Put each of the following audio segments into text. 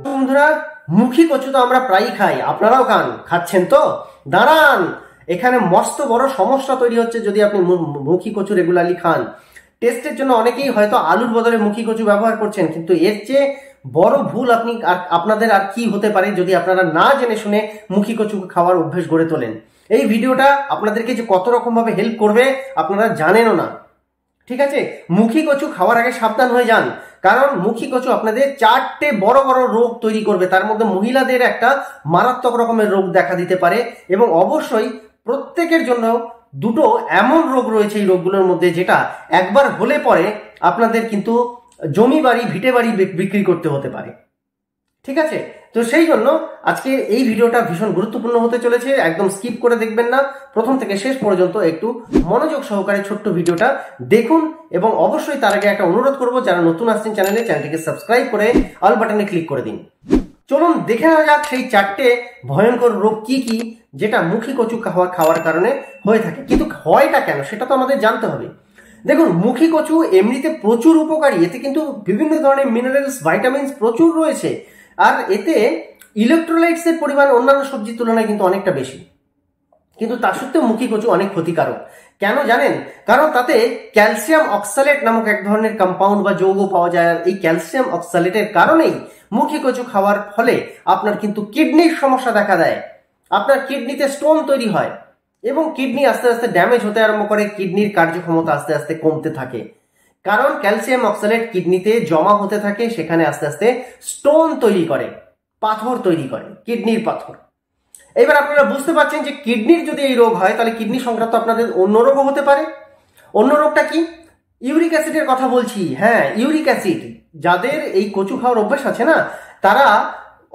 বন্ধুরা, মুখী কচু তো আমরা প্রায়ই খাই, আপনারাও খাচ্ছেন তো? দাঁড়ান, এখানে মস্ত বড় সমস্যা তৈরি হচ্ছে যদি আপনি মুখী কচু রেগুলারলি খান। টেস্টের জন্য অনেকেই হয়তো আলুর বদলে মুখী কচু ব্যবহার করছেন, কিন্তু এর চেয়ে বড় ভুল আপনাদের আর কি হতে পারে যদি আপনারা না জেনে শুনে মুখী কচু খাওয়ার অভ্যেস গড়ে তোলেন। এই ভিডিওটা আপনাদেরকে যে কত রকম ভাবে হেল্প করবে আপনারা জানেনও না। ঠিক আছে, মুখী কচু খাওয়ার আগে সাবধান হয়ে যান, কারণ মুখী কচু আপনাদের 4টে বড় বড় রোগ তৈরি করবে। তার মধ্যে মহিলাদের একটা মারাত্মক রকমের রোগ দেখা দিতে পারে, এবং অবশ্যই প্রত্যেকের জন্য দুটো এমন রোগ রয়েছে এই রোগগুলোর মধ্যে যেটা একবার হলে পরে আপনাদের কিন্তু জমি বাড়ি ভিটে বাড়ি বিক্রি করতে হতে পারে। ঠিক আছে, তো সেই জন্য আজকে এই ভিডিওটা ভীষণ গুরুত্বপূর্ণ হতে চলেছে, একদম স্কিপ করে দেখবেন না, প্রথম থেকে শেষ পর্যন্ত একটু মনোযোগ সহকারে ছোট্ট ভিডিওটা দেখুন। এবং অবশ্যই তার আগে একটা অনুরোধ করব, যারা নতুন আসছেন চ্যানেলটিকে সাবস্ক্রাইব করে অল বাটনে ক্লিক করে দিন। চলুন দেখে নেওয়া যাক সেই 4টে ভয়ঙ্কর রোগ কি কি যেটা মুখী কচু খাওয়ার কারণে হয়ে থাকে। কিন্তু হয়টা কেন সেটা তো আমাদের জানতে হবে। দেখুন, মুখী কচু এমনিতে প্রচুর উপকারী, এতে কিন্তু বিভিন্ন ধরনের মিনারেলস ভাইটামিনস প্রচুর রয়েছে, আর এতে ইলেকট্রোলাইটস এর পরিমাণ অন্যান্য সবজির তুলনায় কিন্তু অনেকটা বেশি। কিন্তু তা সত্ত্বেও মুখী কচু অনেক ক্ষতিকারক। কেন জানেন? কারণ তাতে ক্যালসিয়াম অক্সালেট নামক এক ধরনের কম্পাউন্ড বা যৌগ পাওয়া যায়। আর এই ক্যালসিয়াম অক্সালেটের কারণেই মুখী কচু খাওয়ার ফলে আপনার কিন্তু কিডনির সমস্যা দেখা দেয়, আপনার কিডনিতে স্টোন তৈরি হয় এবং কিডনি আস্তে আস্তে ড্যামেজ হতে আরম্ভ করে, কিডনির কার্যক্ষমতা আস্তে আস্তে কমতে থাকে। কারণ ক্যালসিয়াম অক্সালেট কিডনিতে জমা হতে থাকে, সেখানে আস্তে আস্তে স্টোন তৈরি করে, পাথর তৈরি করে, কিডনির পাথর। এবার আপনারা বুঝতে পারছেন যে কিডনির যদি এই রোগ হয় তাহলে কিডনি সংক্রান্ত আপনাদের অন্য রোগও হতে পারে। অন্য রোগটা কি? ইউরিক অ্যাসিডের কথা বলছি। হ্যাঁ, ইউরিক অ্যাসিড। যাদের এই কচু খাওয়ার অভ্যাস আছে না, তারা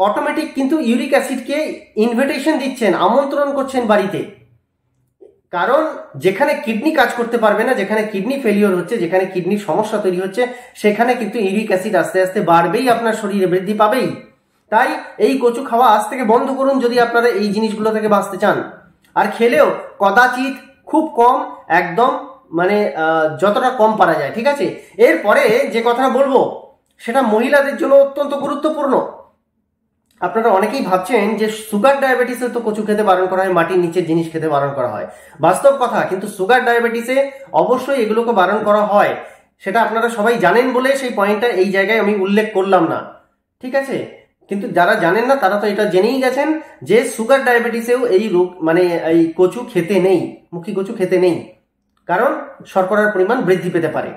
অটোমেটিক কিন্তু ইউরিক অ্যাসিডকে ইনভিটেশন দিচ্ছেন, আমন্ত্রণ করছেন বাড়িতে। কারণ যেখানে কিডনি কাজ করতে পারবে না, যেখানে কিডনি ফেলিওর হচ্ছে, যেখানে কিডনির সমস্যা তৈরি হচ্ছে, সেখানে কিন্তু ইউরিক অ্যাসিড আস্তে আস্তে বাড়বেই, আপনার শরীরে বৃদ্ধি পাবেই। তাই এই কচু খাওয়া আজ থেকে বন্ধ করুন যদি আপনারা এই জিনিসগুলো থেকে বাঁচতে চান। আর খেলেও কদাচিৎ, খুব কম, একদম মানে যতটা কম পারা যায়। ঠিক আছে, এরপরে যে কথা বলবো সেটা মহিলাদের জন্য অত্যন্ত গুরুত্বপূর্ণ। আপনারা অনেকেই ভাবছেন যে সুগার ডায়াবেটিসে তো কচু খেতে বারণ করা হয়, মাটির নিচের জিনিস খেতে বারণ করা হয়। বাস্তব কথা, কিন্তু সুগার ডায়াবেটিসে অবশ্যই এগুলোকে বারণ করা হয়, সেটা আপনারা সবাই জানেন বলে সেই পয়েন্টটা এই জায়গায় আমি উল্লেখ করলাম না। ঠিক আছে, কিন্তু যারা জানেন না তারা তো এটা জেনেই গেছেন যে সুগার ডায়াবেটিসেও এই রোগ মানে এই কচু খেতে নেই, মুখী কচু খেতে নেই, কারণ শর্করার পরিমাণ বৃদ্ধি পেতে পারে।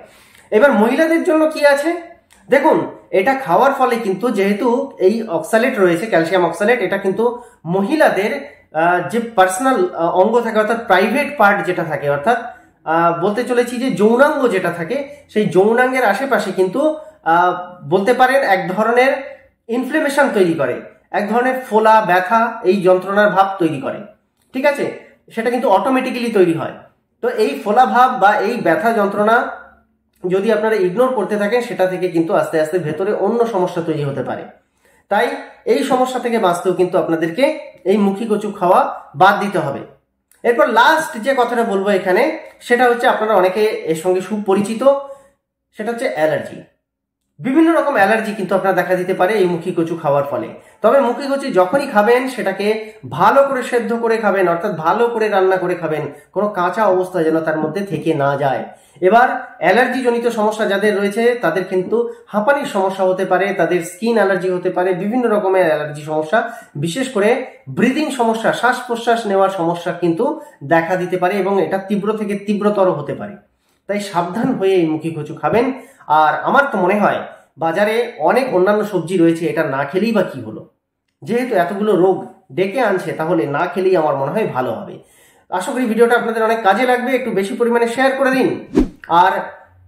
এবার মহিলাদের জন্য কি আছে দেখুন, এটা খাওয়ার ফলে কিন্তু যেহেতু এই অক্সালেট রয়েছে, ক্যালসিয়াম অক্সালেট, এটা কিন্তু মহিলাদের যে পার্সোনাল অঙ্গ থাকে, অর্থাৎ প্রাইভেট পার্ট যেটা থাকে, অর্থাৎ বলতে চলেছি যে যৌনাঙ্গ যেটা থাকে, সেই যৌনাঙ্গের আশেপাশে কিন্তু বলতে পারেন এক ধরনের ইনফ্লেমেশন তৈরি করে, এক ধরনের ফোলা, ব্যথা, এই যন্ত্রণার ভাব তৈরি করে। ঠিক আছে, সেটা কিন্তু অটোমেটিক্যালি তৈরি হয়। তো এই ফোলা ভাব বা এই ব্যথা যন্ত্রণা যদি আপনারা ইগনোর করতে থাকেন, সেটা থেকে কিন্তু আস্তে আস্তে ভেতরে অন্য সমস্যা তৈরি হতে পারে। তাই এই সমস্যা থেকে বাঁচতেও কিন্তু আপনাদেরকে এই মুখী কচু খাওয়া বাদ দিতে হবে। এরপর লাস্ট যে কথাটা বলবো এখানে, সেটা হচ্ছে আপনারা অনেকে এর সঙ্গে সুপরিচিত, সেটা হচ্ছে অ্যালার্জি। বিভিন্ন রকম অ্যালার্জি কিন্তু আপনার দেখা দিতে পারে এই মুখী কচু খাওয়ার ফলে। তবে মুখী কচু যখনই খাবেন সেটাকে ভালো করে সেদ্ধ করে খাবেন, অর্থাৎ ভালো করে রান্না করে খাবেন, কোনো কাঁচা অবস্থা যেন তার মধ্যে থেকে না যায়। এবার অ্যালার্জি জনিত সমস্যা যাদের রয়েছে তাদের কিন্তু হাঁপানির সমস্যা হতে পারে, তাদের স্কিন অ্যালার্জি হতে পারে, বিভিন্ন রকমের অ্যালার্জি সমস্যা, বিশেষ করে ব্রিদিং সমস্যা, শ্বাস প্রশ্বাস নেওয়ার সমস্যা কিন্তু দেখা দিতে পারে, এবং এটা তীব্র থেকে তীব্রতর হতে পারে। তাই সাবধান হয়ে এই মুখী কচু খাবেন। আর আমার তো মনে হয় বাজারে অনেক অন্যান্য সবজি রয়েছে, এটা না খেলেই বা কি হলো, যেহেতু এতগুলো রোগ ডেকে আনছে তাহলে না খেলেই আমার মনে হয় ভালো হবে। আশা করি ভিডিওটা আপনাদের অনেক কাজে লাগবে, একটু বেশি পরিমাণে শেয়ার করে দিন। আর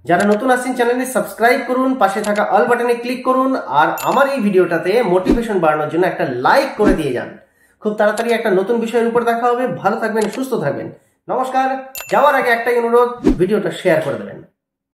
যারা নতুন আসছেন চ্যানেলটি সাবস্ক্রাইব করুন, পাশে থাকা অল বাটনে ক্লিক করুন, আর আমার এই ভিডিওটাতে মোটিভেশন বাড়ানোর জন্য একটা লাইক করে দিয়ে যান। খুব তাড়াতাড়ি একটা নতুন বিষয়ের উপর দেখা হবে। ভালো থাকবেন, সুস্থ থাকবেন। নমস্কার। যাওয়ার আগে একটাই অনুরোধ, ভিডিওটা শেয়ার করে দেবেন।